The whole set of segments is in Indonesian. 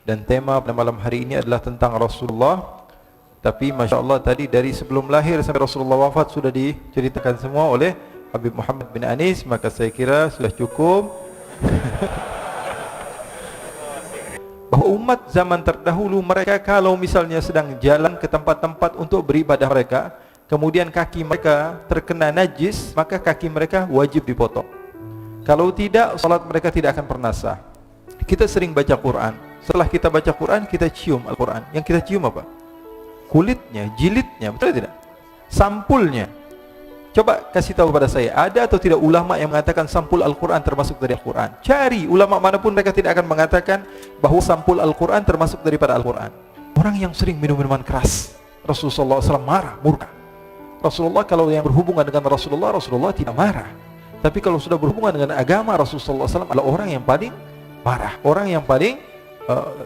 Dan tema pada malam hari ini adalah tentang Rasulullah. Tapi Masya Allah tadi dari sebelum lahir sampai Rasulullah wafat sudah diceritakan semua oleh Habib Muhammad bin Anis. Maka saya kira sudah cukup bahwa umat zaman terdahulu mereka kalau misalnya sedang jalan ke tempat-tempat untuk beribadah mereka, kemudian kaki mereka terkena najis, maka kaki mereka wajib dipotong. Kalau tidak, salat mereka tidak akan pernah sah. Kita sering baca Quran. Setelah kita baca Quran, kita cium Al-Quran. Yang kita cium apa? Kulitnya, jilidnya, betul tidak? Sampulnya. Coba kasih tahu pada saya, ada atau tidak ulama yang mengatakan sampul Al-Quran termasuk dari Al-Quran? Cari ulama manapun, mereka tidak akan mengatakan bahwa sampul Al-Quran termasuk daripada Al-Quran. Orang yang sering minum minuman keras, Rasulullah SAW marah, murka. Rasulullah kalau yang berhubungan dengan Rasulullah tidak marah. Tapi kalau sudah berhubungan dengan agama, Rasulullah SAW adalah orang yang paling marah, orang yang paling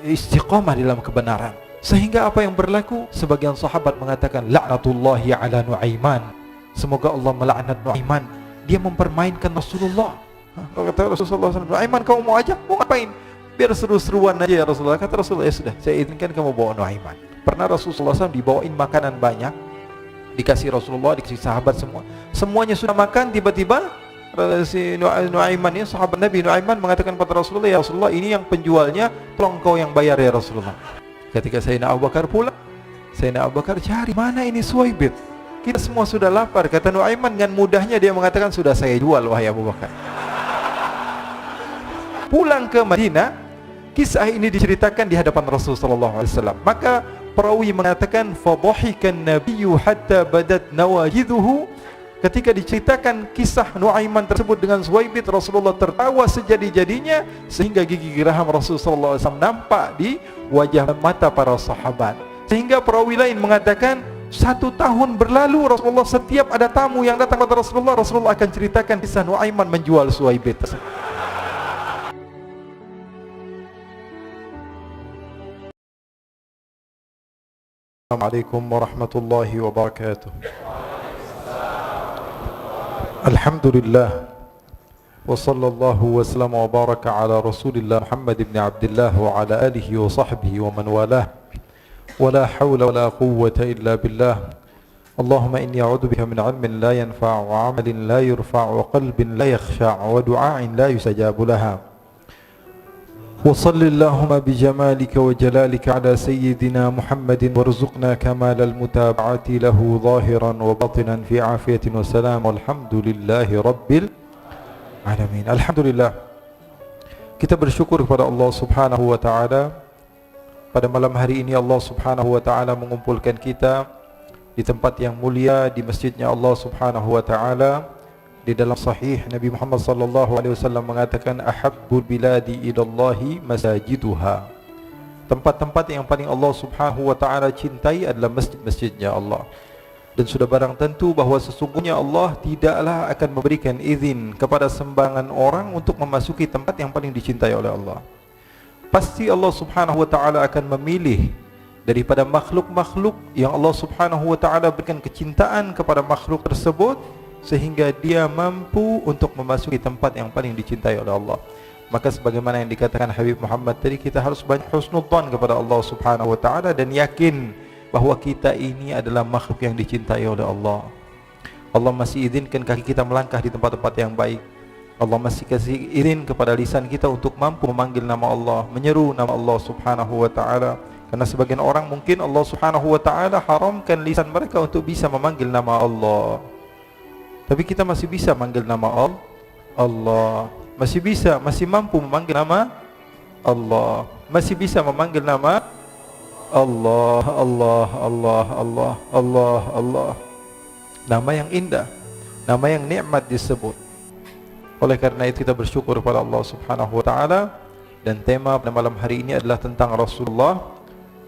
istiqamah dalam kebenaran. Sehingga apa yang berlaku? Sebagian sahabat mengatakan la'natullahi ala Nu'aiman, semoga Allah melaknat Nu'aiman, dia mempermainkan Rasulullah. Kata Rasulullah SAW, Nu'aiman kamu mau ajak, mau ngapain? Biar seru-seruan aja ya Rasulullah. Kata Rasulullah, ya sudah, saya izinkan kamu bawa Nu'aiman. Pernah Rasulullah SAW dibawain makanan banyak, dikasih Rasulullah, dikasih sahabat semua. Semuanya sudah makan, tiba-tiba si Nu'aiman ini, sahabat Nabi Nu'aiman mengatakan kepada Rasulullah, ya Rasulullah, ini yang penjualnya, tolong kau yang bayar ya Rasulullah. Ketika Sayyidina Abu Bakar pulang, Sayyidina Abu Bakar cari, mana ini Suwaibit? Kita semua sudah lapar. Kata Nu'aiman dengan mudahnya dia mengatakan, sudah saya jual wahai Abu Bakar. Pulang ke Madinah, kisah ini diceritakan di hadapan Rasulullah SAW. Maka perawi mengatakan, fadhahikan nabiyyu hatta badat nawajiduhu. Ketika diceritakan kisah Nu'aiman tersebut dengan Suwaibit, Rasulullah tertawa sejadi-jadinya sehingga gigi geraham Rasulullah SAW nampak di wajah mata para sahabat. Sehingga perawi lain mengatakan, 1 tahun berlalu Rasulullah, setiap ada tamu yang datang kepada Rasulullah, Rasulullah akan ceritakan kisah Nu'aiman menjual Suwaibit. Assalamualaikum warahmatullahi wabarakatuh. Alhamdulillah wa sallallahu wa sallam wa baraka ala Rasulillah Muhammad ibn Abdullah wa ala alihi wa sahbihi wa man walah. Wa la hawla wa la quwwata illa billah. Allahumma inni a'udzu bika min 'ilmin la yanfa' wa 'amalin la yurfa' wa qalbin la yakhsha' wa du'a'in la yustajabu laha. Wa salli Allahumma bi jamalika wa jalalika ala sayyidina Muhammadin warzuqna kamalal mutaba'ati lahu zahiran wa batinan fi afiyatin wa salam. Walhamdulillahi rabbil alamin. Alhamdulillah, kita bersyukur kepada Allah Subhanahu wa ta'ala. Pada malam hari ini Allah Subhanahu wa ta'ala mengumpulkan kita di tempat yang mulia, di masjidnya Allah Subhanahu wa ta'ala. Di dalam sahih Nabi Muhammad sallallahu alaihi wasallam mengatakan, ahabbul biladi ilallahi masajiduha. Tempat-tempat yang paling Allah Subhanahu wa ta'ala cintai adalah masjid-masjidnya Allah. Dan sudah barang tentu bahawa sesungguhnya Allah tidaklah akan memberikan izin kepada sembarangan orang untuk memasuki tempat yang paling dicintai oleh Allah. Pasti Allah Subhanahu wa ta'ala akan memilih daripada makhluk-makhluk yang Allah Subhanahu wa ta'ala berikan kecintaan kepada makhluk tersebut, sehingga dia mampu untuk memasuki tempat yang paling dicintai oleh Allah. Maka sebagaimana yang dikatakan Habib Muhammad tadi, kita harus banyak husnudzan kepada Allah Subhanahu wa ta'ala dan yakin bahawa kita ini adalah makhluk yang dicintai oleh Allah. Allah masih izinkan kaki kita melangkah di tempat-tempat yang baik. Allah masih kasih izin kepada lisan kita untuk mampu memanggil nama Allah, menyeru nama Allah Subhanahu wa ta'ala. Karena sebagian orang mungkin Allah Subhanahu wa ta'ala haramkan lisan mereka untuk bisa memanggil nama Allah. Tapi kita masih bisa manggil nama Allah, masih bisa, masih mampu memanggil nama Allah, masih bisa memanggil nama Allah, Allah, Allah, Allah, Allah, Allah. Nama yang indah, nama yang nikmat disebut. Oleh karena itu kita bersyukur kepada Allah Subhanahu wa ta'ala. Dan tema pada malam hari ini adalah tentang Rasulullah.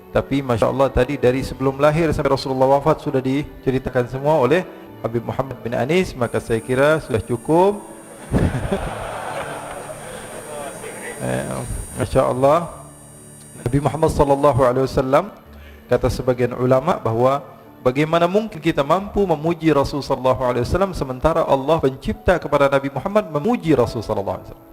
Tapi Masya Allah tadi dari sebelum lahir sampai Rasulullah wafat sudah diceritakan semua oleh Habib Muhammad bin Anis. Maka saya kira sudah cukup. Masya Allah. Nabi Muhammad sallallahu alaihi wasallam, kata sebagian ulama bahawa bagaimana mungkin kita mampu memuji Rasul sallallahu alaihi wasallam sementara Allah pencipta kepada Nabi Muhammad memuji Rasul sallallahu alaihi wasallam.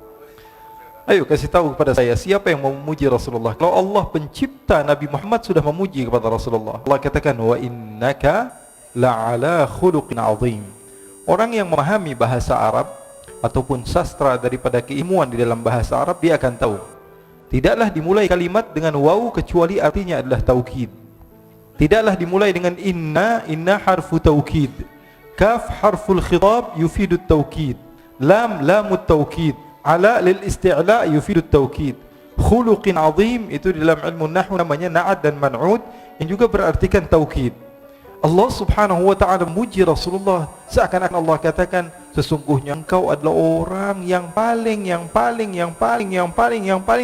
Ayo kasih tahu kepada saya, siapa yang mau memuji Rasulullah? Kalau Allah pencipta Nabi Muhammad sudah memuji kepada Rasulullah. Allah katakan, wa innaka la'ala khuluqin azim. Orang yang memahami bahasa Arab ataupun sastra daripada keilmuan di dalam bahasa Arab, dia akan tahu tidaklah dimulai kalimat dengan waw kecuali artinya adalah taukid. Tidaklah dimulai dengan inna harfu taukid. Kaf harful khitab yufidu taukid. Lam lamut taukid. Ala lil isti'la yufidu taukid. Khuluqin azim itu di dalam ilmu nahwu namanya na'at dan man'ud yang juga berartikan taukid. Allah Subhanahu wa ta'ala memuji Rasulullah seakan-akan Allah katakan, sesungguhnya engkau adalah orang yang paling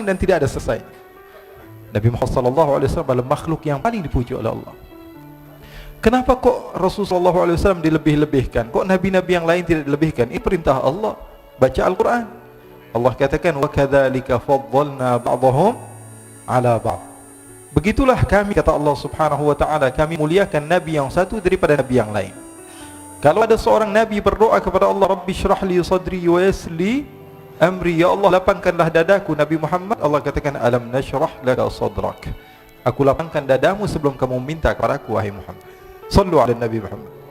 dan tidak ada selesai. Nabi Muhammad sallallahu alaihi wasallam adalah makhluk yang paling dipuji oleh Allah. Kenapa kok Rasulullah sallallahu alaihi wasallam dilebih-lebihkan? Kok nabi-nabi yang lain tidak dilebihkan? Ini perintah Allah. Baca Al-Qur'an. Allah katakan, wa kadzalika faddalna ba'dahum 'ala ba'd. Begitulah kami, kata Allah Subhanahu wa ta'ala, kami muliakan nabi yang satu daripada nabi yang lain. Kalau ada seorang nabi berdoa kepada Allah, Rabbi syrah li sadri wa yassir li amri, ya Allah lapangkanlah dadaku, Nabi Muhammad, Allah katakan, alam nashrah laka sadrak, aku lapangkan dadamu sebelum kamu minta kepadaku, wahai Muhammad. Sallu ala Nabi Muhammad.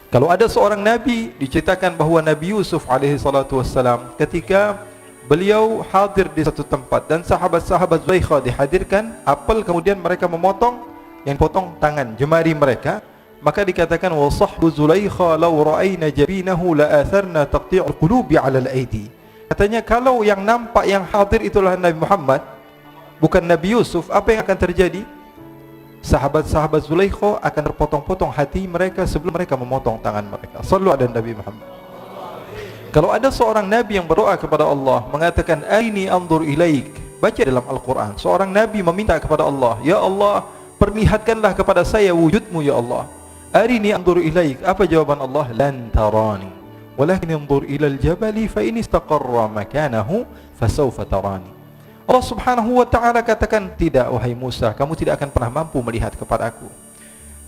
Kalau ada seorang nabi, diceritakan bahawa Nabi Yusuf alaihi salatu wassalam, ketika beliau hadir di satu tempat dan sahabat-sahabat Zulaikha dihadirkan apel, kemudian mereka memotong, yang potong tangan jemari mereka, maka dikatakan, wa sahbu Zulaikha law ra'ayna jabinahu la atharna taqti'ul qulubi 'ala al-aidi. Katanya kalau yang nampak, yang hadir itulah Nabi Muhammad, bukan Nabi Yusuf, apa yang akan terjadi? Sahabat-sahabat Zulaikha akan terpotong-potong hati mereka sebelum mereka memotong tangan mereka. Sallu ala Nabi Muhammad. Kalau ada seorang nabi yang berdoa kepada Allah, mengatakan, aini anzur ilaik, baca dalam Al-Quran, seorang nabi meminta kepada Allah, ya Allah perlihatkanlah kepada saya wujudmu ya Allah. Arini anzur ilaik, apa jawaban Allah? Lan tarani walakin anzur ilal jabali fa in istaqarra makanahu fasawfa tarani. Allah Subhanahu wa ta'ala katakan, tidak wahai Musa, kamu tidak akan pernah mampu melihat kepadaku.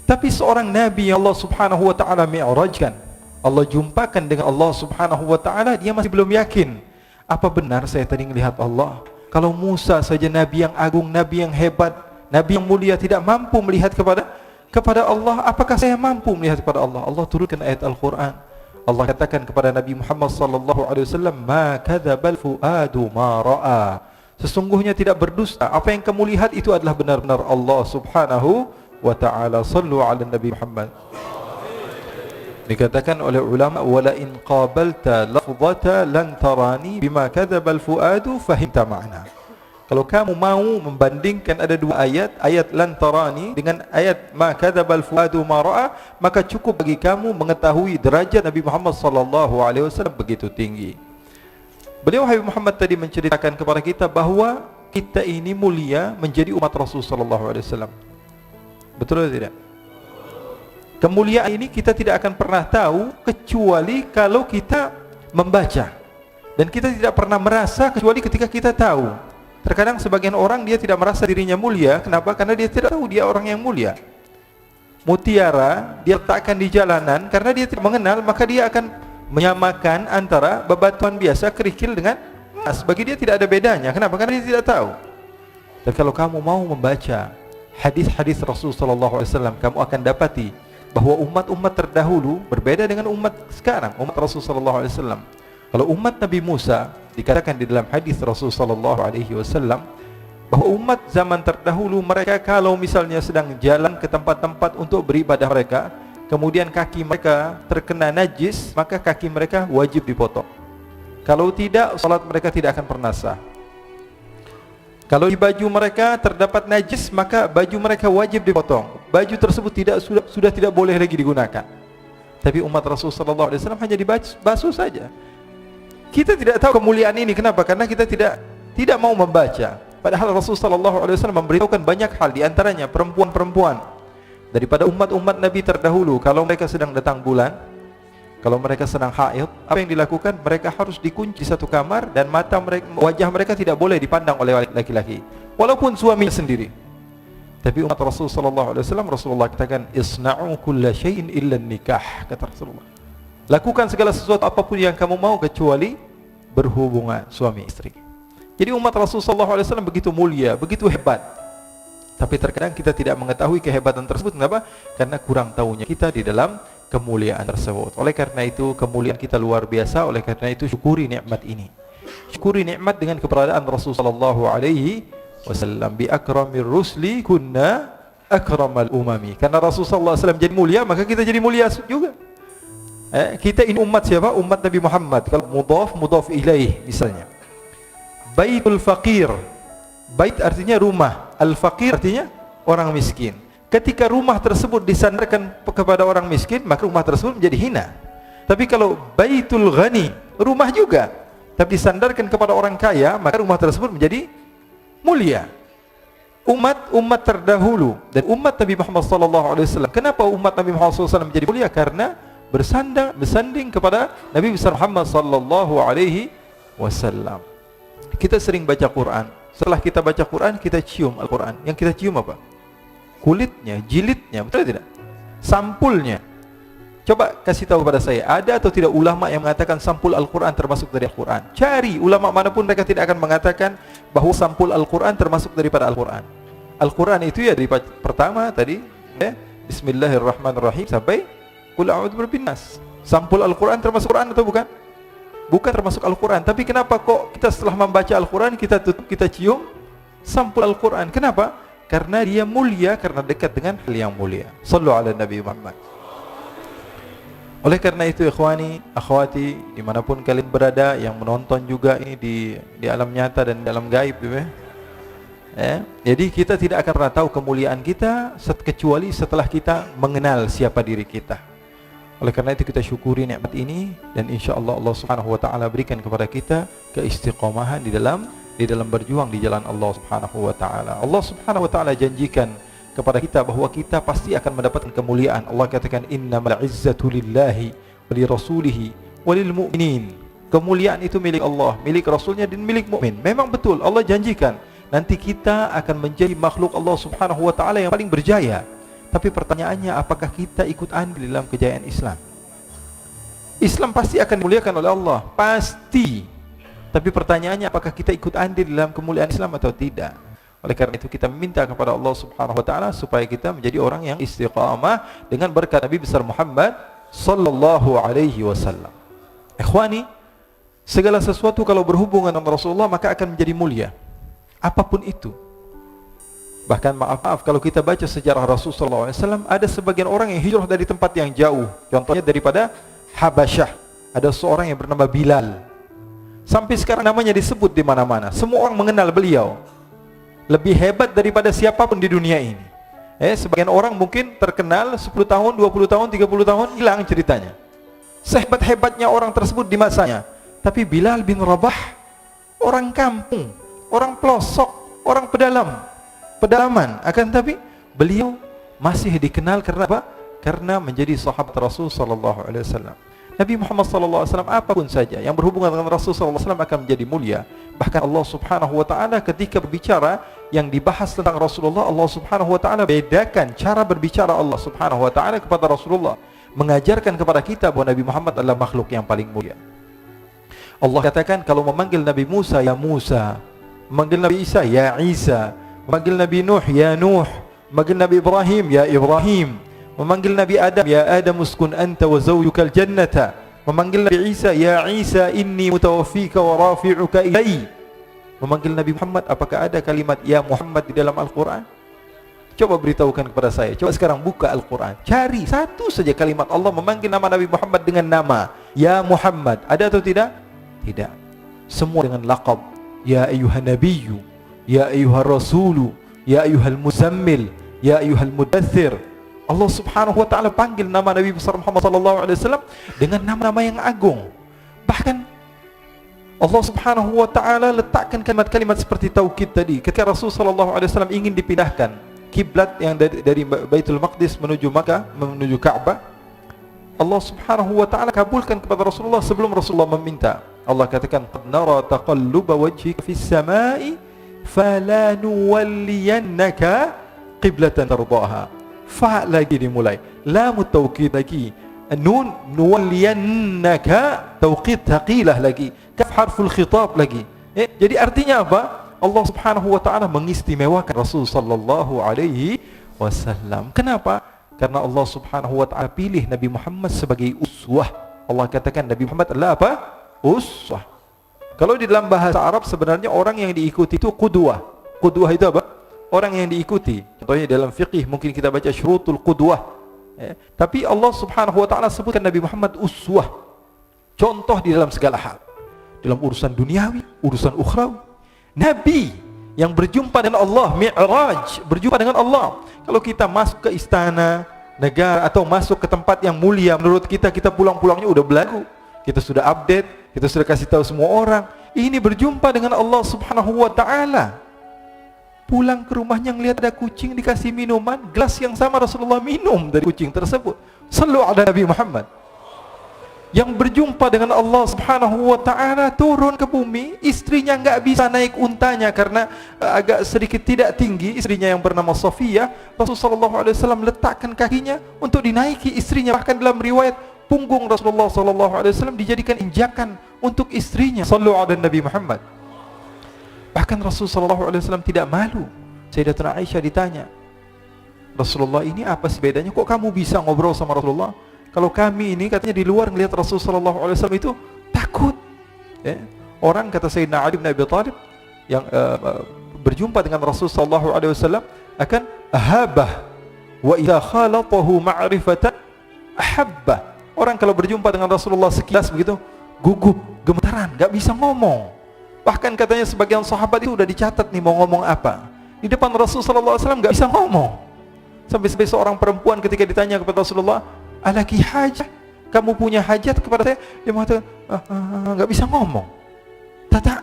Tapi seorang nabi yang Allah Subhanahu wa ta'ala mi'rajkan, Allah jumpakan dengan Allah Subhanahu wa ta'ala, dia masih belum yakin, apa benar saya tadi melihat Allah? Kalau Musa saja nabi yang agung, nabi yang hebat, nabi yang mulia, tidak mampu melihat kepada Allah, apakah saya mampu melihat kepada Allah? Allah turunkan ayat Al-Quran. Allah katakan kepada Nabi Muhammad sallallahu alaihi wasallam, ma kadzabal fuadu ma ra'a, sesungguhnya tidak berdusta, apa yang kamu lihat itu adalah benar-benar Allah Subhanahu wa ta'ala. Sallu ala Nabi Muhammad. Dikatakan oleh ulama, wala in qabalta lafzata lan tarani bima kadzabal fuadu fahimta ma'na. Kalau kamu mau membandingkan ada dua ayat, ayat lan tarani dengan ayat ma kadzabal fuadu ma ra'a, maka cukup bagi kamu mengetahui derajat Nabi Muhammad sallallahu alaihi wasallam begitu tinggi. Beliau Habib Muhammad tadi menceritakan kepada kita bahawa kita ini mulia menjadi umat Rasul sallallahu alaihi wasallam. Betul atau tidak? Kemuliaan ini kita tidak akan pernah tahu kecuali kalau kita membaca, dan kita tidak pernah merasa kecuali ketika kita tahu. Terkadang sebagian orang dia tidak merasa dirinya mulia. Kenapa? Karena dia tidak tahu dia orang yang mulia. Mutiara dia letakkan di jalanan, karena dia tidak mengenal, maka dia akan menyamakan antara bebatuan biasa kerikil dengan emas. Bagi dia tidak ada bedanya. Kenapa? Karena dia tidak tahu. Dan kalau kamu mau membaca hadis-hadis Rasul sallallahu alaihi wasallam, kamu akan dapati bahwa umat-umat terdahulu berbeda dengan umat sekarang, umat Rasul sallallahu alaihi wasallam. Kalau umat Nabi Musa, dikatakan di dalam hadis Rasul sallallahu alaihi wasallam bahwa umat zaman terdahulu mereka kalau misalnya sedang jalan ke tempat-tempat untuk beribadah mereka, kemudian kaki mereka terkena najis, maka kaki mereka wajib dipotong. Kalau tidak, salat mereka tidak akan pernah sah. Kalau di baju mereka terdapat najis, maka baju mereka wajib dipotong. Baju tersebut sudah tidak boleh lagi digunakan. Tapi umat Rasul sallallahu alaihi wasallam hanya dibasuh saja. Kita tidak tahu kemuliaan ini. Kenapa? Karena kita tidak mau membaca. Padahal Rasul sallallahu alaihi wasallam memberitahukan banyak hal, di antaranya perempuan-perempuan daripada umat-umat Nabi terdahulu, kalau mereka sedang datang bulan, kalau mereka sedang haid, apa yang dilakukan? Mereka harus dikunci satu kamar dan mata mereka, wajah mereka tidak boleh dipandang oleh laki-laki, walaupun suami sendiri. Tapi umat Rasul sallallahu alaihi wasallam, Rasulullah katakan, isna'u kulla syai'in illa nikah, kata Rasulullah. Lakukan segala sesuatu apapun yang kamu mau kecuali berhubungan suami istri. Jadi umat Rasulullah SAW begitu mulia, begitu hebat. Tapi terkadang kita tidak mengetahui kehebatan tersebut. Kenapa? Karena kurang tahunya kita di dalam kemuliaan tersebut. Oleh karena itu kemuliaan kita luar biasa. Oleh karena itu syukuri nikmat ini. Syukuri nikmat dengan keberadaan Rasulullah SAW. Bi akramir rusli kunna akramal umami. Karena Rasulullah SAW jadi mulia, maka kita jadi mulia juga. Kita ini umat siapa? Umat Nabi Muhammad. Kalau mudhaf ilaih misalnya. Baitul faqir. Bait artinya rumah, al-faqir artinya orang miskin. Ketika rumah tersebut disandarkan kepada orang miskin, maka rumah tersebut menjadi hina. Tapi kalau baitul ghani, rumah juga, tapi disandarkan kepada orang kaya, maka rumah tersebut menjadi mulia. Umat terdahulu dan umat Nabi Muhammad SAW. Kenapa umat Nabi Muhammad SAW menjadi mulia? Karena bersanding kepada Nabi besar Muhammad SAW. Kita sering baca Quran. Setelah kita baca Quran, kita cium Al-Quran. Yang kita cium apa? Kulitnya, jilidnya, betul tidak? Sampulnya. Coba kasih tahu pada saya, ada atau tidak ulama yang mengatakan sampul Al-Quran termasuk dari Al-Quran? Cari ulama manapun, mereka tidak akan mengatakan bahwa sampul Al-Quran termasuk daripada Al-Quran. Al-Quran itu ya dari pertama tadi, Bismillahirrahmanirrahim sampai Qul a'udzu birabbin nas. Sampul Al-Quran termasuk Quran atau bukan? Bukan termasuk Al-Quran. Tapi kenapa kok kita setelah membaca Al-Quran kita tutup, kita cium sampul Al-Quran? Kenapa? Karena dia mulia, karena dekat dengan hal yang mulia. Sallu ala Nabi Muhammad. Oleh karena itu ikhwani, akhwati, dimanapun kalian berada, yang menonton juga ini di alam nyata dan dalam gaib, jadi kita tidak akan pernah tahu kemuliaan kita kecuali setelah kita mengenal siapa diri kita. Oleh karena itu kita syukuri nikmat ini, dan insyaallah Allah Subhanahu wa taala berikan kepada kita keistiqomahan di dalam berjuang di jalan Allah Subhanahu wa taala. Allah Subhanahu wa taala janjikan kepada kita bahwa kita pasti akan mendapatkan kemuliaan. Allah katakan innamal izzatu lillahi wa lirasulihi wa lil mu'minin. Kemuliaan itu milik Allah, milik Rasulnya dan milik mukmin. Memang betul Allah janjikan nanti kita akan menjadi makhluk Allah Subhanahu wa taala yang paling berjaya. Tapi pertanyaannya, apakah kita ikut andil dalam kejayaan Islam? Islam pasti akan dimuliakan oleh Allah, pasti. Tapi pertanyaannya, apakah kita ikut andil dalam kemuliaan Islam atau tidak? Oleh karena itu kita meminta kepada Allah Subhanahu wa taala supaya kita menjadi orang yang istiqamah dengan berkat Nabi besar Muhammad sallallahu alaihi wasallam. Ikhwani, segala sesuatu kalau berhubungan dengan Rasulullah maka akan menjadi mulia. Apapun itu. Bahkan maaf kalau kita baca sejarah Rasulullah SAW, ada sebagian orang yang hijrah dari tempat yang jauh. Contohnya daripada Habasyah, ada seorang yang bernama Bilal. Sampai sekarang namanya disebut di mana-mana. Semua orang mengenal beliau. Lebih hebat daripada siapapun di dunia ini. Sebagian orang mungkin terkenal 10 tahun, 20 tahun, 30 tahun, hilang ceritanya. Sehebat-hebatnya orang tersebut di masanya. Tapi Bilal bin Rabah, orang kampung, orang pelosok, orang pedalaman, akan tapi beliau masih dikenal karena apa? Karena menjadi sahabat Rasul sallallahu alaihi wasallam. Nabi Muhammad sallallahu alaihi wasallam apapun saja yang berhubungan dengan Rasul sallallahu alaihi wasallam akan menjadi mulia. Bahkan Allah Subhanahu wa taala ketika berbicara yang dibahas tentang Rasulullah, Allah Subhanahu wa taala bedakan cara berbicara Allah Subhanahu wa taala kepada Rasulullah, mengajarkan kepada kita bahwa Nabi Muhammad adalah makhluk yang paling mulia. Allah katakan kalau memanggil Nabi Musa ya Musa, memanggil Nabi Isa ya Isa, memanggil Nabi Nuh ya Nuh, memanggil Nabi Ibrahim ya Ibrahim, memanggil Nabi Adam ya Adam uskun anta wa zawjukal jannata, memanggil Nabi Isa ya Isa inni mutawaffika wa rafi'uka ilai, memanggil Nabi Muhammad. Apakah ada kalimat ya Muhammad di dalam Al-Quran? Coba beritahukan kepada saya. Coba sekarang buka Al-Quran, cari satu saja kalimat Allah memanggil nama Nabi Muhammad dengan nama ya Muhammad. Ada atau tidak? Tidak. Semua dengan laqab ya ayyuhan nabiyyu, ya ayyuhar rasulu, ya ayyuhal muzammil, ya ayyuhal mudaththir. Allah Subhanahu wa taala panggil nama Nabi besar Muhammad sallallahu alaihi wasallam dengan nama-nama yang agung. Bahkan Allah Subhanahu wa taala letakkan kalimat-kalimat seperti taukid tadi. Ketika Rasul sallallahu alaihi wasallam ingin dipindahkan kiblat yang dari Baitul Maqdis menuju Makkah, menuju Ka'bah, Allah Subhanahu wa taala kabulkan kepada Rasulullah sebelum Rasulullah meminta. Allah katakan qad nara taqalluba wajhika fis samai fala nuwalliyannaka qiblatan tardaha. Fa lagi dimulai, lam taukid lagi, Nun nuwalliyannaka tauqid thaqilah lagi, kaf harful khitab lagi. Jadi artinya apa? Allah Subhanahu wa taala mengistimewakan Rasul sallallahu alaihi wasallam. Kenapa? Karena Allah Subhanahu wa taala pilih Nabi Muhammad sebagai uswah. Allah katakan Nabi Muhammad adalah apa? Uswah. Kalau di dalam bahasa Arab sebenarnya orang yang diikuti itu qudwah. Qudwah itu apa? Orang yang diikuti. Contohnya dalam fiqih mungkin kita baca syurutul qudwah. Tapi Allah Subhanahu wa taala sebutkan Nabi Muhammad uswah. Contoh di dalam segala hal. Dalam urusan duniawi, urusan ukhrawi. Nabi yang berjumpa dengan Allah, Mi'raj, berjumpa dengan Allah. Kalau kita masuk ke istana negara atau masuk ke tempat yang mulia, menurut kita pulang-pulangnya udah belagu. Kita sudah update, kita sudah kasih tahu semua orang. Ini berjumpa dengan Allah Subhanahu wa taala. Pulang ke rumahnya ngelihat ada kucing dikasih minuman, gelas yang sama Rasulullah minum dari kucing tersebut. Sallu ala Nabi Muhammad. Yang berjumpa dengan Allah Subhanahu wa taala turun ke bumi, istrinya enggak bisa naik untanya karena agak sedikit tidak tinggi, istrinya yang bernama Safiyah. Rasulullah sallallahu alaihi wasallam letakkan kakinya untuk dinaiki istrinya. Bahkan dalam riwayat punggung Rasulullah sallallahu alaihi wasallam dijadikan injakan untuk istrinya. Sallu ala Nabi Muhammad. Bahkan Rasulullah sallallahu alaihi wasallam tidak malu. Sayyidatuna Aisyah ditanya, "Rasulullah, ini apa sih bedanya? Kok kamu bisa ngobrol sama Rasulullah? Kalau kami ini katanya di luar ngelihat Rasulullah sallallahu alaihi wasallam itu takut." Orang kata Sayyidina Ali bin Abi Thalib yang berjumpa dengan Rasulullah sallallahu alaihi wasallam akan ahabah wa idza khalatahu ma'rifatan ahabbah. Orang kalau berjumpa dengan Rasulullah sekilas begitu gugup, gemetaran, enggak bisa ngomong. Bahkan katanya sebagian sahabat itu udah dicatat nih mau ngomong apa. Di depan Rasulullah sallallahu alaihi wasallam enggak bisa ngomong. Sampai seorang perempuan ketika ditanya kepada Rasulullah, "Alaki hajat? Kamu punya hajat kepada saya?" Dia mengatakan, enggak bisa ngomong. Dia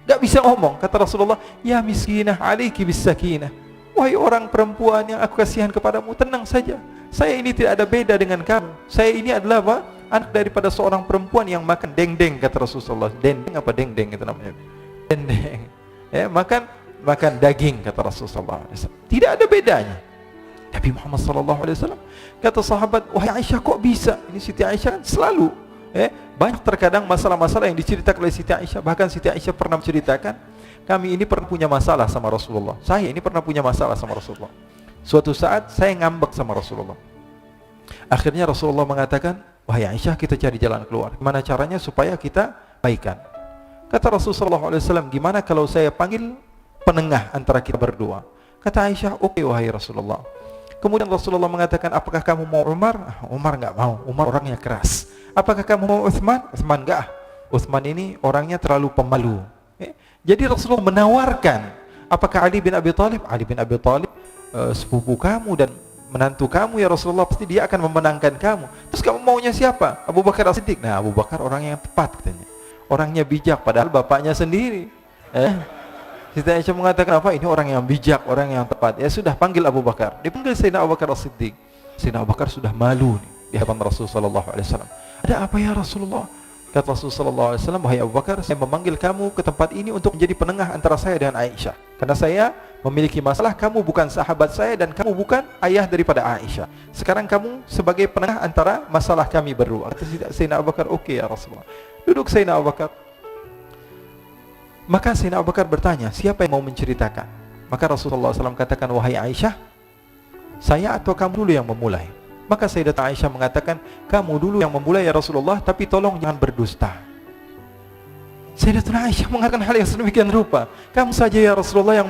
enggak bisa ngomong. Kata Rasulullah, "Ya miskinah, alaiki bis sakinah." Wahai orang perempuan yang aku kasihan kepadamu, tenang saja. Saya ini tidak ada beda dengan kamu. Saya ini adalah apa? Anak daripada seorang perempuan yang makan dendeng, kata Rasulullah. Dendeng apa dendeng itu namanya? Dendeng. Makan daging, kata Rasulullah SAW. Tidak ada bedanya. Nabi Muhammad SAW kata sahabat, "Wahai Aisyah, kok bisa?" Ini Siti Aisyah kan selalu banyak terkadang masalah-masalah yang diceritakan oleh Siti Aisyah. Bahkan Siti Aisyah pernah menceritakan, "Kami ini pernah punya masalah sama Rasulullah. Saya ini pernah punya masalah sama Rasulullah. Suatu saat saya ngambek sama Rasulullah. Akhirnya Rasulullah mengatakan, 'Wahai Aisyah, kita cari jalan keluar. Gimana caranya supaya kita baikan?' Kata Rasulullah SAW, 'Gimana kalau saya panggil penengah antara kita berdua?' Kata Aisyah, 'Oke, wahai Rasulullah.' Kemudian Rasulullah mengatakan, 'Apakah kamu mau Umar?' Umar enggak mau. Umar orangnya keras. 'Apakah kamu mau Utsman?' Utsman enggak. Utsman ini orangnya terlalu pemalu. Jadi Rasulullah menawarkan, apakah Ali bin Abi Thalib? Ali bin Abi Thalib sepupu kamu dan menantu kamu ya Rasulullah, pasti dia akan memenangkan kamu. Terus kamu maunya siapa? Abu Bakar As-Siddiq. Nah, Abu Bakar orang yang tepat katanya. Orangnya bijak, padahal bapaknya sendiri. Siti Aisyah mengatakan apa? Ini orang yang bijak, orang yang tepat. Ya sudah, panggil Abu Bakar. Dipanggil Sayyidina Abu Bakar As-Siddiq. Sayyidina Abu Bakar sudah malu nih di hadapan Rasulullah sallallahu alaihi wasallam. "Ada apa ya Rasulullah?" Kata Rasulullah sallallahu alaihi wasallam, "Wahai Abu Bakar, saya memanggil kamu ke tempat ini untuk menjadi penengah antara saya dengan Aisyah. Karena saya memiliki masalah, kamu bukan sahabat saya dan kamu bukan ayah daripada Aisyah. Sekarang kamu sebagai penengah antara masalah kami berdua." Kata Sayyidina Abu Bakar, "Oke ya Rasulullah." Duduk Sayyidina Abu Bakar. Maka Sayyidina Abu Bakar bertanya, "Siapa yang mau menceritakan?" Maka Rasulullah SAW katakan, "Wahai Aisyah, saya atau kamu dulu yang memulai?" Maka Sayyidatuna Aisyah mengatakan, "Kamu dulu yang memulai ya Rasulullah, tapi tolong jangan berdusta." Sayyidatuna Aisyah mengatakan hal yang sedemikian rupa, "Kamu saja ya Rasulullah yang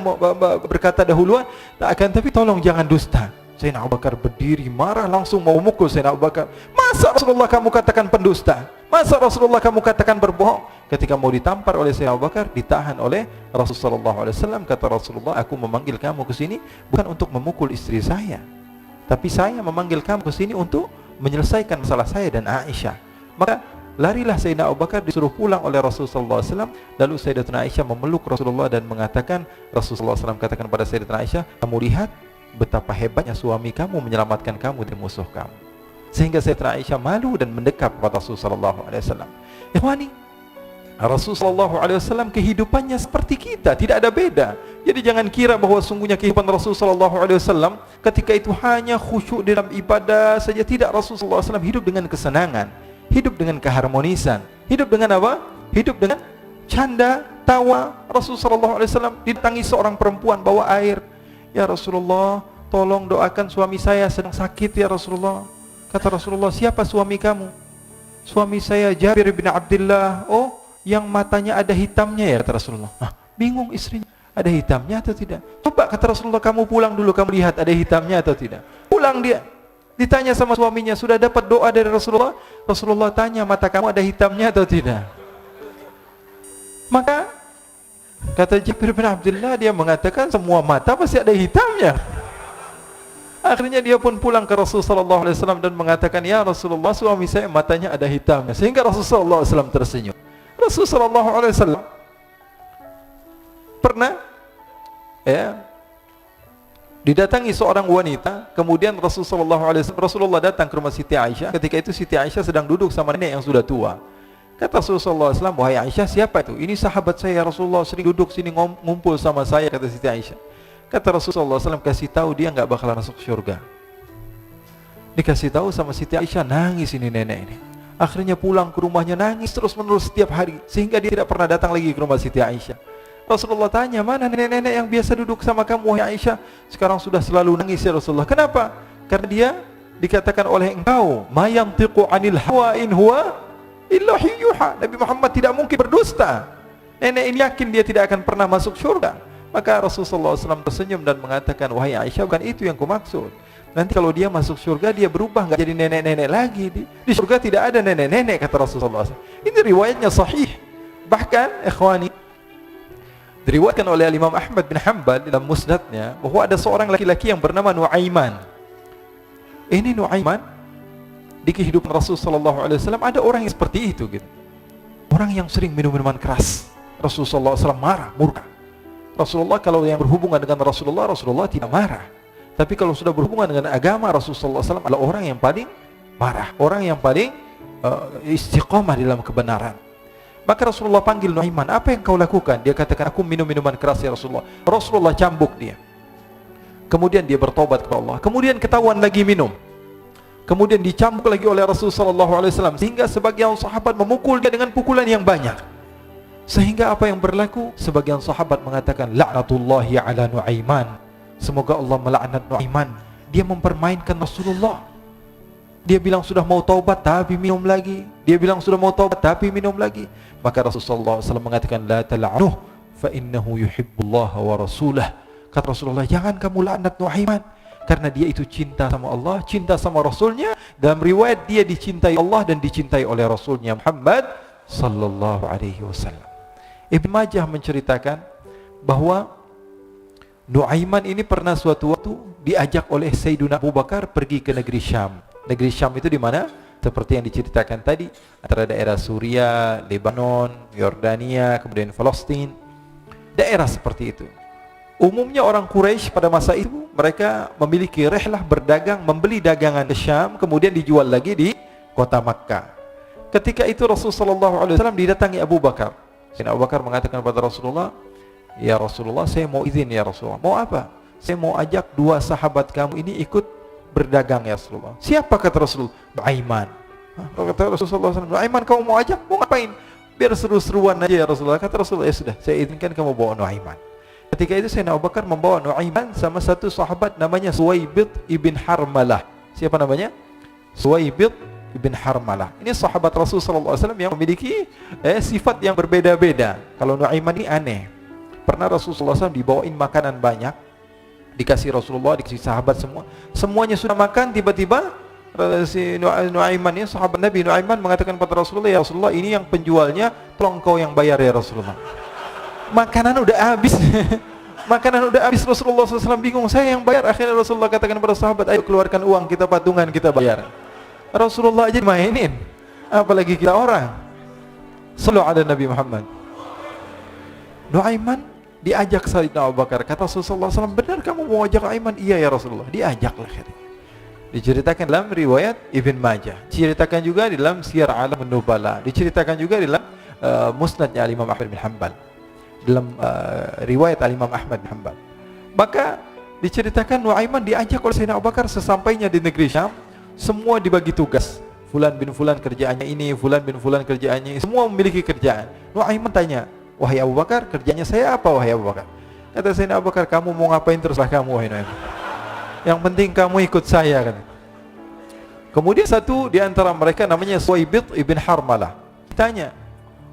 berkata dahuluan, tak akan, tapi tolong jangan dusta." Sayyidina Abu Bakar berdiri marah, langsung mau memukul Sayyidina Abu Bakar. "Masa Rasulullah kamu katakan pendusta? Masa Rasulullah kamu katakan berbohong?" Ketika mau ditampar oleh Sayyidina Abu Bakar, ditahan oleh Rasulullah SAW. Kata Rasulullah, "Aku memanggil kamu ke sini bukan untuk memukul istri saya, tapi saya memanggil kamu ke sini untuk menyelesaikan masalah saya dan Aisyah." Maka larilah Sayyidina Abu Bakar, disuruh pulang oleh Rasulullah SAW. Lalu Sayyidatuna Aisyah memeluk Rasulullah dan mengatakan, Rasulullah SAW katakan pada Sayyidatuna Aisyah, "Kamu lihat betapa hebatnya suami kamu menyelamatkan kamu dari musuh kamu." Sehingga Sayyidatuna Aisyah malu dan mendekat kepada Rasulullah SAW. Ikhwani, Rasulullah SAW kehidupannya seperti kita, tidak ada beda. Jadi jangan kira bahwa sungguhnya kehidupan Rasulullah SAW ketika itu hanya khusyuk dalam ibadah saja. Tidak, Rasulullah SAW hidup dengan kesenangan, hidup dengan keharmonisan, hidup dengan apa? Hidup dengan canda, tawa. Rasulullah SAW didatangi seorang perempuan bawa air. Ya Rasulullah, tolong doakan suami saya sedang sakit ya Rasulullah. Kata Rasulullah, siapa suami kamu? Suami saya Jabir bin Abdullah. Oh, yang matanya ada hitamnya ya, kata Rasulullah. Bingung istrinya, ada hitamnya atau tidak? Coba, kata Rasulullah, kamu pulang dulu, kamu lihat ada hitamnya atau tidak. Pulang dia, ditanya sama suaminya, sudah dapat doa dari Rasulullah? Rasulullah tanya, mata kamu ada hitamnya atau tidak? Maka kata Jabir bin Abdullah, dia mengatakan semua mata pasti ada hitamnya. Akhirnya dia pun pulang ke Rasulullah SAW dan mengatakan, ya Rasulullah, suami saya matanya ada hitamnya. Sehingga Rasulullah SAW tersenyum. Rasulullah SAW pernah didatangi seorang wanita. Kemudian Rasulullah datang ke rumah Siti Aisyah. Ketika itu Siti Aisyah sedang duduk sama nenek yang sudah tua. Kata Rasulullah SAW, wahai Aisyah, siapa itu? Ini sahabat saya Rasulullah, sering duduk sini ngumpul sama saya, kata Siti Aisyah. Kata Rasulullah SAW, kasih tahu dia nggak bakalan masuk surga. Dikasih tahu sama Siti Aisyah, nangis ini nenek ini. Akhirnya pulang ke rumahnya nangis terus menerus setiap hari, sehingga dia tidak pernah datang lagi ke rumah Siti Aisyah. Rasulullah tanya, mana nenek-nenek yang biasa duduk sama kamu wahai Aisyah? Sekarang sudah selalu nangis ya Rasulullah. Kenapa? Karena dia dikatakan oleh engkau, ma yantiqu anil hawa in huwa illa yuha. Nabi Muhammad tidak mungkin berdusta. Nenek ini yakin dia tidak akan pernah masuk surga. Maka Rasulullah SAW tersenyum dan mengatakan, wahai Aisyah, bukan itu yang kumaksud. Nanti kalau dia masuk surga, dia berubah, nggak jadi nenek-nenek lagi. Di surga tidak ada nenek-nenek, kata Rasulullah SAW. Ini riwayatnya sahih. Bahkan, ikhwani, diriwayatkan oleh Imam Ahmad bin Hanbal dalam musnadnya bahwa ada seorang laki-laki yang bernama Nuaiman. Ini Nuaiman, di kehidupan Rasulullah SAW ada orang yang seperti itu gitu. Orang yang sering minum minuman keras. Rasulullah SAW marah, murka. Rasulullah kalau yang berhubungan dengan Rasulullah tidak marah. Tapi kalau sudah berhubungan dengan agama, Rasulullah SAW adalah orang yang paling marah, orang yang paling istiqomah dalam kebenaran. Maka Rasulullah panggil Nuaiman, apa yang kau lakukan? Dia katakan, aku minum minuman keras ya Rasulullah. Rasulullah cambuk dia. Kemudian dia bertobat kepada Allah. Kemudian ketahuan lagi minum. Kemudian dicambuk lagi oleh Rasulullah SAW, sehingga sebagian sahabat memukul dia dengan pukulan yang banyak. Sehingga apa yang berlaku? Sebagian sahabat mengatakan, la'natullahi ala Nuaiman. Semoga Allah melaknat Nuaiman. Dia mempermainkan Rasulullah. Dia bilang sudah mau taubat tapi minum lagi. Dia bilang sudah mau taubat tapi minum lagi. Maka Rasulullah SAW mengatakan, la tal'anuh fa innahu yuhibbullah wa rasulah. Kata Rasulullah, jangan kamu laknat Nuaiman, karena dia itu cinta sama Allah, cinta sama Rasulnya. Dalam riwayat dia dicintai Allah dan dicintai oleh Rasulnya Muhammad sallallahu alaihi wasallam. Ibn Majah menceritakan bahwa Nuaiman ini pernah suatu waktu diajak oleh Sayyidina Abu Bakar pergi ke negeri Syam. Negeri Syam itu di mana? Seperti yang diceritakan tadi, antara daerah Suriah, Lebanon, Yordania, kemudian Palestina. Daerah seperti itu. Umumnya orang Quraisy pada masa itu mereka memiliki rihlah berdagang, membeli dagangan ke Syam, kemudian dijual lagi di kota Makkah. Ketika itu Rasulullah SAW didatangi Abu Bakar. Sayyidina Abu Bakar mengatakan kepada Rasulullah, ya Rasulullah, saya mau izin ya Rasulullah. Mau apa? Saya mau ajak dua sahabat kamu ini ikut berdagang ya Rasulullah. Siapa? Kata Rasulullah, Nuaiman. Kata Rasulullah SAW, Nuaiman kamu mau ajak? Mau ngapain? Biar seru-seruan aja ya Rasulullah. Kata Rasulullah, ya sudah, saya izinkan kamu bawa Nuaiman. Ketika itu Sayyidina Abu Bakar membawa Nuaiman sama satu sahabat namanya Suwaibid ibn Harmalah. Siapa namanya? Suwaibid ibn Harmalah. Ini sahabat Rasulullah SAW yang memiliki sifat yang berbeda-beda. Kalau Nuaiman ini aneh. Pernah Rasulullah SAW dibawain makanan banyak, dikasih Rasulullah, dikasih sahabat semua. Semuanya sudah makan, tiba-tiba si Nuaiman ini, sahabat Nabi Nuaiman mengatakan kepada Rasulullah, ya Rasulullah, ini yang penjualnya, tolong kau yang bayar ya Rasulullah. Makanan udah habis. Makanan udah habis, Rasulullah SAW bingung, saya yang bayar. Akhirnya Rasulullah katakan kepada sahabat, ayo keluarkan uang, kita patungan, kita bayar. Rasulullah aja dimainin, apalagi kita orang. Sallu ala Nabi Muhammad. Nuaiman diajak Sayyidina Abu Bakar. Kata Rasulullah SAW, benar kamu mau ajak Nuaiman? Iya ya Rasulullah. Diajaklah. Diceritakan dalam riwayat Ibn Majah, diceritakan juga di dalam Siyar A'lam An-Nubala, diceritakan juga di dalam musnadnya Imam Ahmad bin Hanbal. dalam riwayat Al-Imam Ahmad bin Hanbal. Maka diceritakan Nuaiman diajak oleh Sayyidina Abu Bakar, sesampainya di negeri Syam, semua dibagi tugas. Fulan bin Fulan kerjaannya ini, Fulan bin Fulan kerjaannya ini, semua memiliki kerjaan. Nuaiman tanya, wahai Abu Bakar, kerjanya saya apa wahai Abu Bakar? Kata Sayyidina Abu Bakar, kamu mau ngapain terserah kamu wahai Nuaiman. Yang penting kamu ikut saya kan. Kemudian satu di antara mereka namanya Suwaibit ibn Harmalah. Ditanya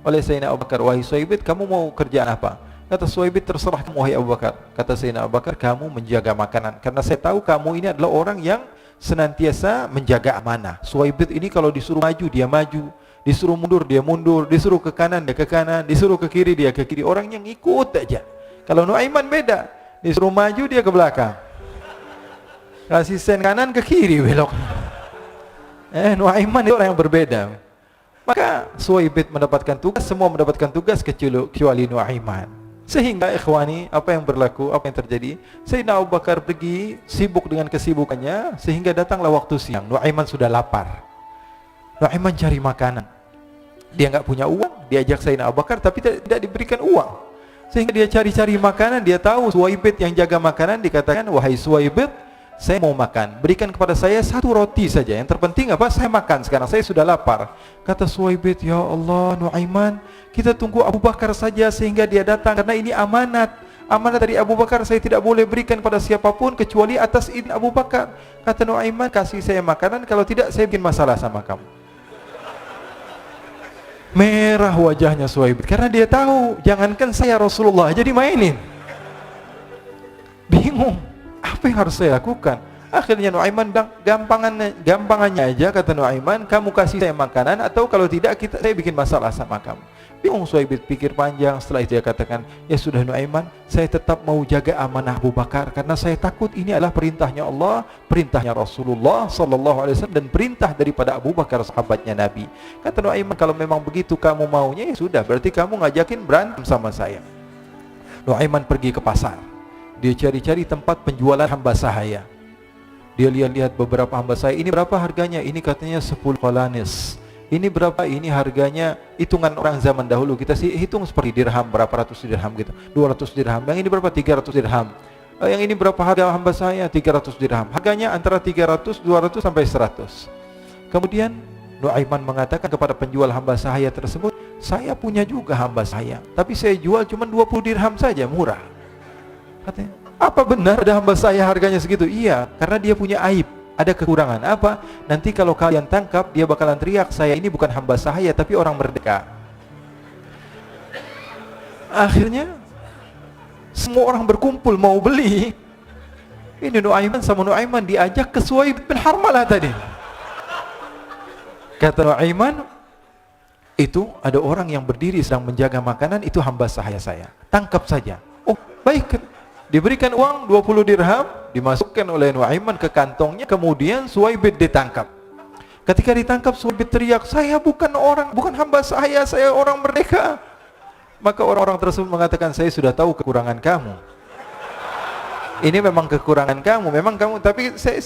oleh Sayyidina Abu Bakar, wahai Suwaibit, kamu mau kerjaan apa? Kata Suwaibit, terserah kamu wahai Abu Bakar. Kata Sayyidina Abu Bakar, kamu menjaga makanan, karena saya tahu kamu ini adalah orang yang senantiasa menjaga amanah. Suwaibit ini kalau disuruh maju dia maju, disuruh mundur dia mundur, disuruh ke kanan dia ke kanan, disuruh ke kiri dia ke kiri. Orang yang ikut aja. Kalau Nuaiman beda, disuruh maju dia ke belakang, kasih sen kanan ke kiri belok. Nuaiman itu orang yang berbeda. Maka Suwaibit mendapatkan tugas, semua mendapatkan tugas kecuali Nuaiman. Sehingga ikhwani, apa yang berlaku, apa yang terjadi? Sayyidina Abu Bakar pergi sibuk dengan kesibukannya, sehingga datanglah waktu siang. Nuaiman sudah lapar. Nuaiman cari makanan. Dia enggak punya uang, diajak Sayyidina Abu Bakar tapi tidak diberikan uang. Sehingga dia cari-cari makanan, dia tahu Suwaibit yang jaga makanan, dikatakan, wahai Suwaibit, saya mau makan, berikan kepada saya satu roti saja. Yang terpenting apa? Saya makan sekarang, saya sudah lapar. Kata Suwaibit, ya Allah Nuaiman, kita tunggu Abu Bakar saja sehingga dia datang, karena ini amanat. Amanat dari Abu Bakar, saya tidak boleh berikan pada siapapun kecuali atas izin Abu Bakar. Kata Nuaiman, kasih saya makanan, kalau tidak saya bikin masalah sama kamu. Merah wajahnya Suwaibit, karena dia tahu, jangankan saya Rasulullah jadi mainin. Bingung, apa yang harus saya lakukan? Akhirnya Nuaiman bilang, gampangannya aja, kata Nuaiman, kamu kasih saya makanan, atau kalau tidak saya bikin masalah sama kamu. Bingung Suwaibit, pikir panjang. Setelah itu dia katakan, ya sudah Nuaiman, saya tetap mau jaga amanah Abu Bakar, karena saya takut ini adalah perintahnya Allah, perintahnya Rasulullah sallallahu alaihi wasallam, dan perintah daripada Abu Bakar sahabatnya Nabi. Kata Nuaiman, kalau memang begitu kamu maunya, ya sudah, berarti kamu ngajakin berantem sama saya. Nuaiman pergi ke pasar. Dia cari-cari tempat penjualan hamba sahaya. Dia lihat-lihat beberapa hamba sahaya. Ini berapa harganya? Ini katanya 10 qalanis. Ini berapa? Ini harganya, hitungan orang zaman dahulu, kita sih hitung seperti dirham, berapa ratus dirham gitu, 200 dirham. Yang ini berapa? 300 dirham. Yang ini berapa harga hamba sahaya? 300 dirham. Harganya antara 300, 200 sampai 100. Kemudian Nuaiman mengatakan kepada penjual hamba sahaya tersebut, saya punya juga hamba sahaya, tapi saya jual cuma 20 dirham saja, murah. Katanya, apa benar ada hamba saya harganya segitu? Iya, karena dia punya aib, ada kekurangan. Apa? Nanti kalau kalian tangkap, dia bakalan teriak, saya ini bukan hamba sahaya tapi orang merdeka. Akhirnya semua orang berkumpul mau beli. Ini Nuaiman sama Nuaiman diajak ke Suwaibit bin Harmalah tadi. Kata Nuaiman, itu ada orang yang berdiri sedang menjaga makanan, itu hamba sahaya saya, tangkap saja. Oh baik. Diberikan uang 20 dirham, dimasukkan oleh Nuaiman ke kantongnya, kemudian Suwaibit ditangkap. Ketika ditangkap, Suwaibit teriak, saya bukan hamba saya orang merdeka. Maka orang-orang tersebut mengatakan, saya sudah tahu kekurangan kamu. Ini memang kekurangan kamu, memang kamu, tapi saya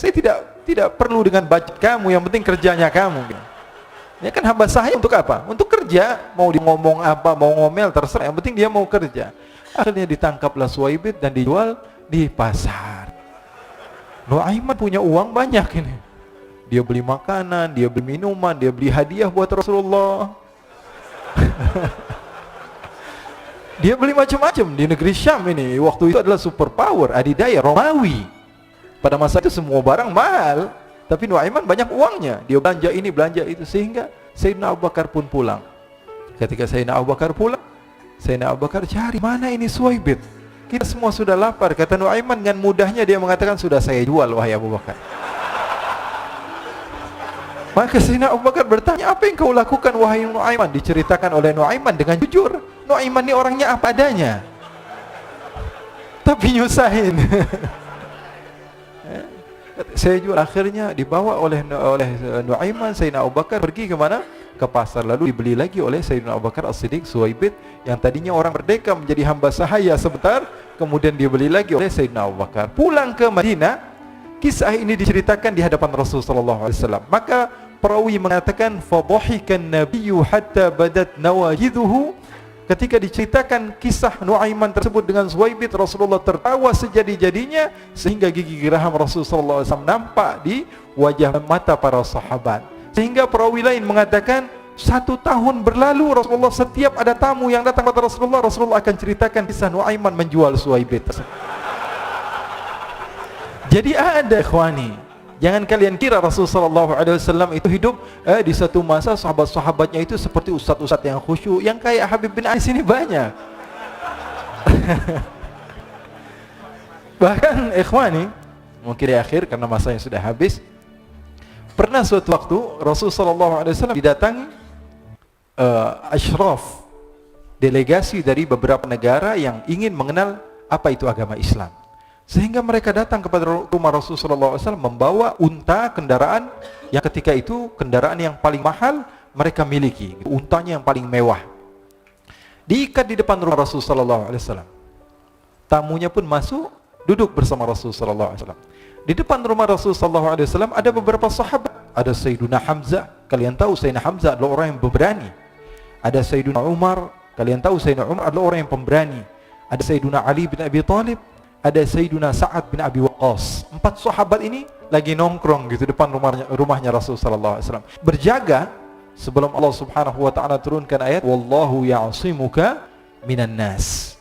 tidak perlu dengan budget kamu, yang penting kerjanya kamu. Ini kan hamba saya untuk apa? Untuk kerja, mau dia ngomong apa, mau ngomel, terserah, yang penting dia mau kerja. Akhirnya ditangkaplah Suwaibit dan dijual di pasar. Nuaiman punya uang banyak ini. Dia beli makanan, dia beli minuman, dia beli hadiah buat Rasulullah. Dia beli macam-macam di negeri Syam ini. Waktu itu adalah superpower, adidaya Romawi. Pada masa itu semua barang mahal, tapi Nuaiman banyak uangnya. Dia belanja ini, belanja itu, sehingga Sayyidina Abu Bakar pun pulang. Ketika Sayyidina Abu Bakar pulang, Sayyidina Abu Bakar cari, mana ini Suwaibit? Kita semua sudah lapar. Kata Nuaiman dengan mudahnya dia mengatakan, sudah saya jual wahai Abu Bakar. Maka Sayyidina Abu Bakar bertanya, apa yang kau lakukan wahai Nuaiman? Diceritakan oleh Nuaiman dengan jujur. Nuaiman ini orangnya apa adanya, tapi nyusahin. Saya jual. Akhirnya dibawa oleh Nuaiman, Sayyidina Abu Bakar pergi ke mana? Ke pasar, lalu dibeli lagi oleh Sayyidina Abu Bakar As-Siddiq. Suwaibit yang tadinya orang merdeka menjadi hamba sahaya sebentar, kemudian dibeli lagi oleh Sayyidina Abu Bakar. Pulang ke Madinah, kisah ini diceritakan di hadapan Rasulullah sallallahu alaihi wasallam. Maka perawi mengatakan, fadhahikan nabiyyu hatta badat nawajiduhu. Ketika diceritakan kisah Nuaiman tersebut dengan Zuhaibit, Rasulullah tertawa sejadi-jadinya sehingga gigi geraham Rasulullah SAW nampak di wajah mata para sahabat. Sehingga perawi lain mengatakan 1 tahun berlalu Rasulullah setiap ada tamu yang datang kepada Rasulullah, Rasulullah akan ceritakan kisah Nuaiman menjual Zuhaibit. Jadi ada ikhwani. Jangan kalian kira Rasulullah SAW itu hidup di satu masa sahabat-sahabatnya itu seperti ustaz-ustaz yang khusyuk, yang kayak Habib bin Ais ini banyak. Bahkan ikhwani, mungkin di akhir karena masanya sudah habis, pernah suatu waktu Rasulullah SAW didatangi asyraf, delegasi dari beberapa negara yang ingin mengenal apa itu agama Islam. Sehingga mereka datang kepada rumah Rasulullah SAW membawa unta, kendaraan yang ketika itu kendaraan yang paling mahal mereka miliki, untanya yang paling mewah. Diikat di depan rumah Rasulullah SAW. Tamunya pun masuk, duduk bersama Rasulullah SAW. Di depan rumah Rasulullah SAW ada beberapa sahabat. Ada Sayyiduna Hamzah, kalian tahu Sayyidina Hamzah adalah orang yang pemberani. Ada Sayyiduna Umar, kalian tahu Sayyidina Umar adalah orang yang pemberani. Ada Sayyiduna Ali bin Abi Thalib, ada Sayyiduna Sa'ad bin Abi Waqqas. 4 sahabat ini lagi nongkrong gitu depan rumahnya Rasulullah SAW, berjaga sebelum Allah Subhanahu wa taala turunkan ayat wallahu ya'simuka minan nas.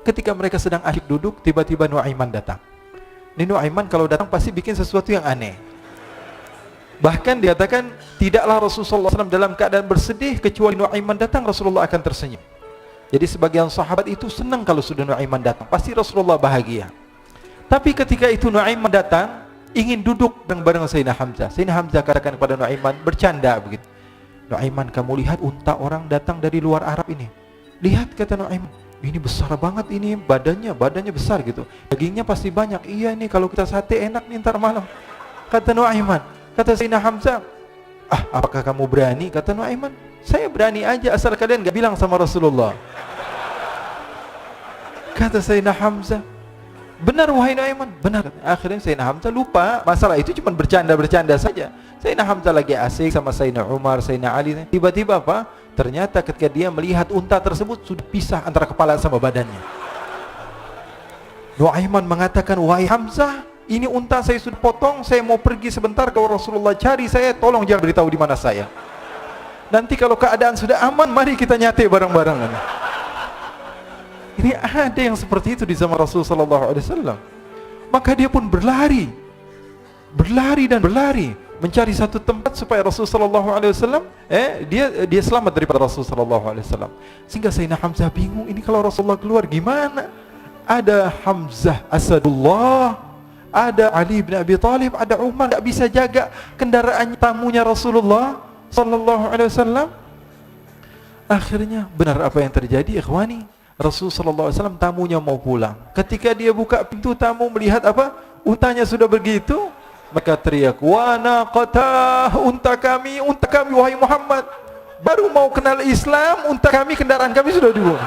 Ketika mereka sedang asyik duduk, tiba-tiba Nuaiman datang. Ini Nuaiman kalau datang pasti bikin sesuatu yang aneh. Bahkan dikatakan tidaklah Rasulullah SAW dalam keadaan bersedih, kecuali Nuaiman datang Rasulullah akan tersenyum. Jadi sebagian sahabat itu senang kalau sudah Nuaiman datang, pasti Rasulullah bahagia. Tapi ketika itu Nuaiman datang, ingin duduk bareng Sayyidina Hamzah. Sayyidina Hamzah katakan kepada Nuaiman, bercanda begitu. Nuaiman, kamu lihat unta orang datang dari luar Arab ini. Lihat, kata Nuaiman, ini besar banget ini, badannya besar gitu. Dagingnya pasti banyak. Iya nih kalau kita sate enak nih ntar malam. Kata Nuaiman. Kata Sayyidina Hamzah, apakah kamu berani? Kata Nuaiman, saya berani aja asal kalian gak bilang sama Rasulullah. Kata Sayyidina Hamzah, benar wahai Nuaiman, benar. Akhirnya Sayyidina Hamzah lupa masalah itu, cuma bercanda saja. Sayyidina Hamzah lagi asik sama Sayyidina Umar, Sayyidina Ali. Tiba-tiba apa? Ternyata ketika dia melihat unta tersebut sudah pisah antara kepala sama badannya. Nuaiman mengatakan, wahai Hamzah, ini unta saya sudah potong, saya mau pergi sebentar, kalau Rasulullah cari saya, tolong jangan beritahu di mana saya. Nanti kalau keadaan sudah aman, mari kita nyate bareng-bareng. Ini ada yang seperti itu di zaman Rasulullah SAW. Maka dia pun berlari dan berlari mencari satu tempat supaya Rasulullah SAW dia selamat daripada Rasulullah SAW. Sehingga Sayyidina Hamzah bingung, ini kalau Rasulullah keluar gimana? Ada Hamzah Asadullah, ada Ali bin Abi Thalib, ada Umar, tidak bisa jaga kendaraan tamunya Rasulullah sallallahu alaihi wasallam. Akhirnya benar apa yang terjadi, ikhwani. Rasul sallallahu alaihi wasallam tamunya mau pulang. Ketika dia buka pintu tamu melihat apa? Untanya sudah begitu, maka teriak, "Wa naqatah, unta kami wahai Muhammad. Baru mau kenal Islam, unta kami, kendaraan kami sudah dibunuh."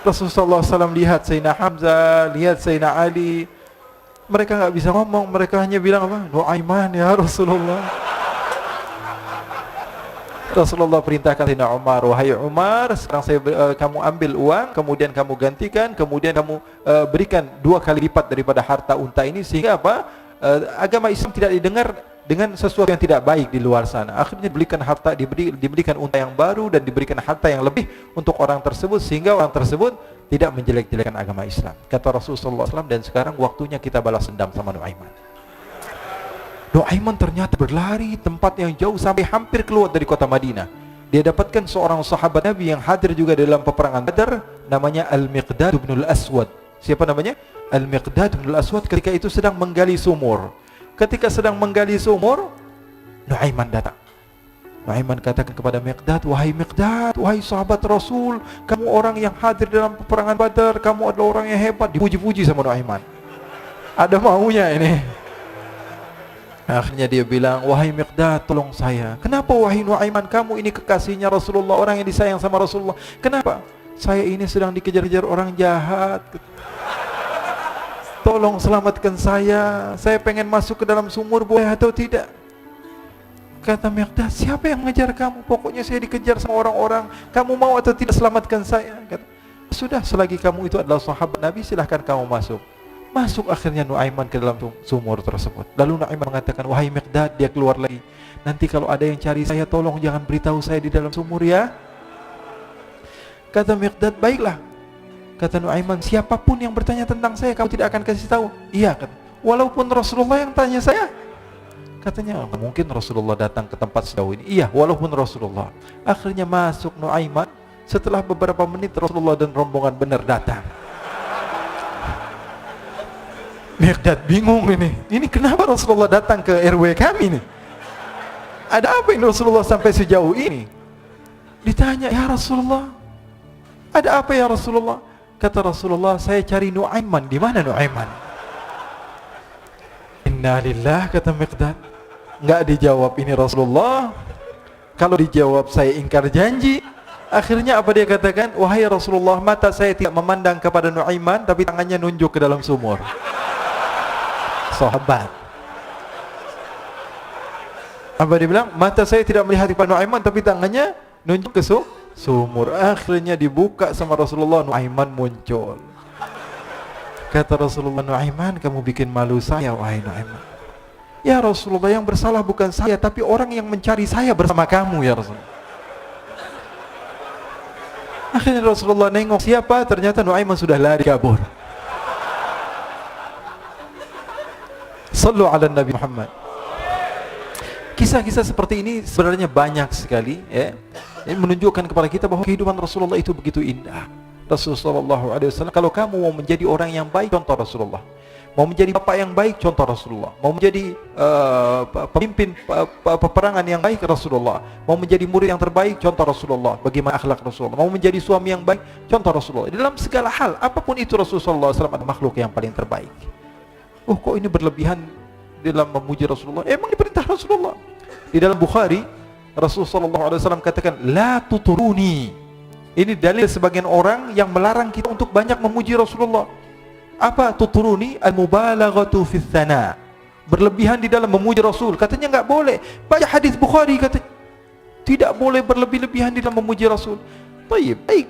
Rasulullah SAW lihat Sayyidina Hamzah, lihat Sayyidina Ali. Mereka nggak bisa ngomong, mereka hanya bilang apa? Nuaiman ya Rasulullah. Rasulullah perintahkan Sayyidina Umar, wahai Umar, sekarang kamu ambil uang, kemudian kamu gantikan, kemudian kamu berikan 2 kali lipat daripada harta unta ini, sehingga apa? Agama Islam tidak didengar dengan sesuatu yang tidak baik di luar sana. Akhirnya diberikan harta, diberikan unta yang baru dan diberikan harta yang lebih untuk orang tersebut, sehingga orang tersebut tidak menjelek-jelekan agama Islam. Kata Rasulullah SAW, dan sekarang waktunya kita balas dendam sama Nuaiman. Nuaiman ternyata berlari tempat yang jauh sampai hampir keluar dari kota Madinah. Dia dapatkan seorang sahabat Nabi yang hadir juga dalam peperangan Badar, namanya Al-Miqdad bin Al-Aswad. Siapa namanya? Al-Miqdad bin Al-Aswad ketika itu sedang menggali sumur. Ketika sedang menggali sumur, Nuaiman datang. Nuaiman katakan kepada Miqdad, wahai Miqdad, wahai sahabat Rasul, kamu orang yang hadir dalam peperangan Badar, kamu adalah orang yang hebat. Dipuji-puji sama Nuaiman. Ada maunya ini. Akhirnya dia bilang, wahai Miqdad, tolong saya. Kenapa wahai Nuaiman, kamu ini kekasihnya Rasulullah, orang yang disayang sama Rasulullah. Kenapa? Saya ini sedang dikejar-kejar orang jahat. Tolong selamatkan saya pengen masuk ke dalam sumur, boleh atau tidak? Kata Miqdad, siapa yang mengejar kamu? Pokoknya saya dikejar sama orang-orang. Kamu mau atau tidak selamatkan saya? Kata, sudah, selagi kamu itu adalah sahabat Nabi, silahkan kamu masuk. Masuk akhirnya Nuaiman ke dalam sumur tersebut. Lalu Nuaiman mengatakan, wahai Miqdad, dia keluar lagi. Nanti kalau ada yang cari saya, tolong jangan beritahu saya di dalam sumur ya. Kata Miqdad, baiklah. Kata Nuaiman, siapapun yang bertanya tentang saya, kamu tidak akan kasih tahu. Iya, kata. Walaupun Rasulullah yang tanya saya. Katanya, mungkin Rasulullah datang ke tempat sejauh ini. Iya, walaupun Rasulullah. Akhirnya masuk Nuaiman. Setelah beberapa menit Rasulullah dan rombongan benar datang. Miqdad bingung ini. Ini kenapa Rasulullah datang ke RW kami nih? Ada apa ini Rasulullah sampai sejauh ini? Ditanya, ya Rasulullah, ada apa ya Rasulullah? Kata Rasulullah, saya cari Nuaiman. Di mana Nuaiman? Innalillah, kata Miqdad. Enggak dijawab ini Rasulullah. Kalau dijawab saya ingkar janji. Akhirnya apa dia katakan? Wahai Rasulullah, mata saya tidak memandang kepada Nuaiman, tapi tangannya nunjuk ke dalam sumur. Sahabat. Apa dia bilang? Mata saya tidak melihat kepada Nuaiman, tapi tangannya nunjuk ke sumur. Akhirnya dibuka sama Rasulullah, Nuaiman muncul. Kata Rasulullah, Nuaiman, kamu bikin malu saya, wahai Nuaiman. Ya Rasulullah, yang bersalah bukan saya, tapi orang yang mencari saya bersama kamu ya Rasulullah. Akhirnya Rasulullah nengok, siapa? Ternyata Nuaiman sudah lari kabur. Sallu ala Nabi Muhammad. Kisah-kisah seperti ini sebenarnya banyak sekali ya. Ini menunjukkan kepada kita bahwa kehidupan Rasulullah itu begitu indah. Rasulullah SAW, kalau kamu mau menjadi orang yang baik, contoh Rasulullah. Mau menjadi bapak yang baik, contoh Rasulullah. Mau menjadi pemimpin peperangan yang baik, Rasulullah. Mau menjadi murid yang terbaik, contoh Rasulullah. Bagaimana akhlak Rasulullah. Mau menjadi suami yang baik, contoh Rasulullah. Dalam segala hal, apapun itu Rasulullah SAW adalah makhluk yang paling terbaik. Oh, kok ini berlebihan dalam memuji Rasulullah? Emang diperintah Rasulullah. Di dalam Bukhari, Rasulullah SAW katakan, la tuturuni. Ini dalil sebagian orang yang melarang kita untuk banyak memuji Rasulullah. Apa tuturuni? Al-mubalaghatu fi tsana. Berlebihan di dalam memuji Rasul. Katanya enggak boleh. Baca hadis Bukhari kata tidak boleh berlebih-lebihan di dalam memuji Rasul. Baik.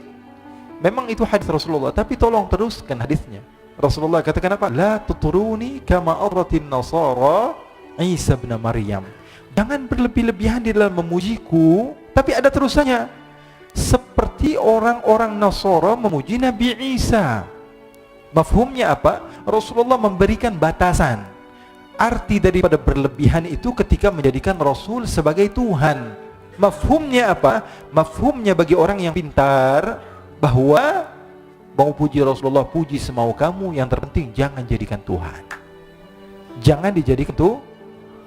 Memang itu hadis Rasulullah, tapi tolong teruskan hadisnya. Rasulullah katakan apa? La tuturuni kama arratin nasara Isa bin Maryam. Jangan berlebih-lebihan di dalam memujiku, tapi ada terusannya. Seperti orang-orang Nasara memuji Nabi Isa. Mafhumnya apa? Rasulullah memberikan batasan. Arti daripada berlebihan itu ketika menjadikan Rasul sebagai Tuhan. Mafhumnya apa? Mafhumnya bagi orang yang pintar bahwa mau puji Rasulullah, puji semau kamu. Yang terpenting jangan jadikan Tuhan. Jangan dijadikan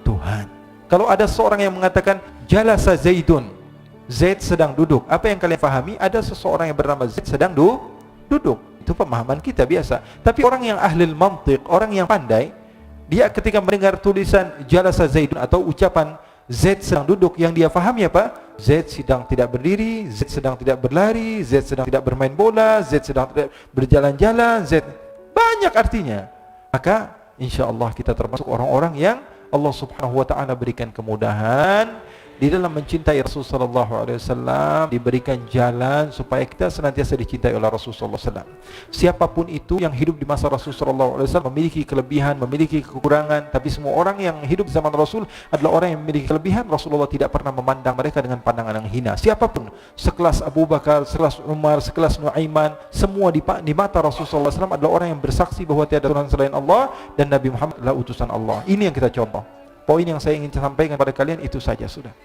Tuhan. Kalau ada seorang yang mengatakan jalasa Zaidun, Zaid sedang duduk. Apa yang kalian pahami? Ada seseorang yang bernama Zaid sedang duduk. Itu pemahaman kita biasa. Tapi orang yang ahli mantiq, orang yang pandai, dia ketika mendengar tulisan jalasa Zaidun atau ucapan Zaid sedang duduk, yang dia pahami apa? Zaid sedang tidak berdiri, Zaid sedang tidak berlari, Zaid sedang tidak bermain bola, Zaid sedang tidak berjalan-jalan, Zaid banyak artinya. Maka insyaallah kita termasuk orang-orang yang Allah Subhanahu wa taala berikan kemudahan di dalam mencintai Rasulullah SAW, diberikan jalan supaya kita senantiasa dicintai oleh Rasulullah SAW. Siapapun itu yang hidup di masa Rasulullah SAW memiliki kelebihan, memiliki kekurangan, tapi semua orang yang hidup di zaman Rasul adalah orang yang memiliki kelebihan. Rasulullah tidak pernah memandang mereka dengan pandangan yang hina. Siapapun, sekelas Abu Bakar, sekelas Umar, sekelas Nuaiman, semua di mata Rasulullah SAW adalah orang yang bersaksi bahwa tiada Tuhan selain Allah dan Nabi Muhammad adalah utusan Allah. Ini yang kita contoh. Poin yang saya ingin sampaikan pada kalian itu saja sudah.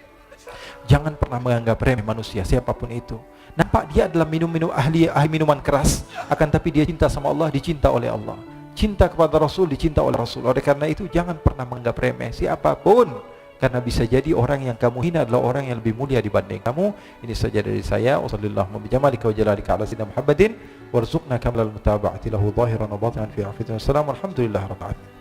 Jangan pernah menganggap remeh manusia siapapun itu. Nampak dia adalah ahli minuman keras, akan tapi dia cinta sama Allah, dicinta oleh Allah. Cinta kepada Rasul, dicinta oleh Rasul. Oleh karena itu jangan pernah menganggap remeh siapapun, karena bisa jadi orang yang kamu hina adalah orang yang lebih mulia dibanding kamu. Ini saja dari saya. Wassallallahu bijamalika wa jalalika ala sayyidina Muhammadin warzuqna kamalal mutaba'ati lahu zahiran wa batinan fi afiyatin. Wassalamu alhamdulillah rabbil alamin.